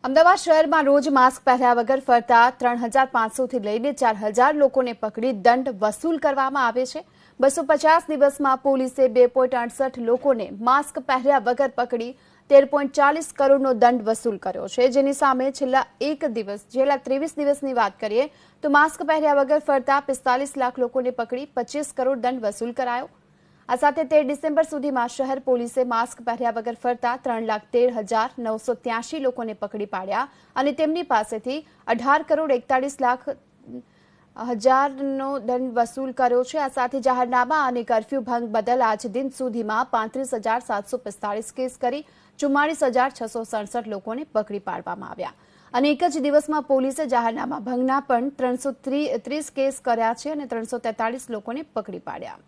અમદાવાદ શહેરમાં રોજ માસ્ક પહેર્યા વગર ફરતા 3500 થી લઈને 4000 લોકોને પકડી દંડ વસૂલ કરવામાં આવે છે। 250 દિવસમાં પોલીસે 2.68 લોકોને માસ્ક પહેર્યા વગર પકડી 13.40 કરોડનો દંડ વસૂલ કર્યો છે, જેની સામે છેલ્લા 23 દિવસની વાત કરીએ તો માસ્ક પહેર્યા વગર ફરતા 45 લાખ લોકોને પકડી 25 કરોડ દંડ વસૂલ કરાયો। આ સાથે 13 ડિસેમ્બર સુધીમાં શહેર પોલીસે માસ્ક પહેર્યા વગર ફરતા 3,13,983 લોકોને પકડી પાડ્યા અને તેમની પાસેથી 18,41,00,000નો દંડ વસૂલ કર્યો છે। આ સાથે જાહેરનામા અને કર્ફ્યુ ભંગ બદલ આજ દિન સુધીમાં 35,745 કેસ કરી 44,667 લોકોને પકડી પાડવામાં આવ્યા અને એક જ દિવસમાં પોલીસે જાહેરનામા ભંગના પણ 330 કેસ કર્યા છે અને 343 લોકોને પકડી પાડ્યા।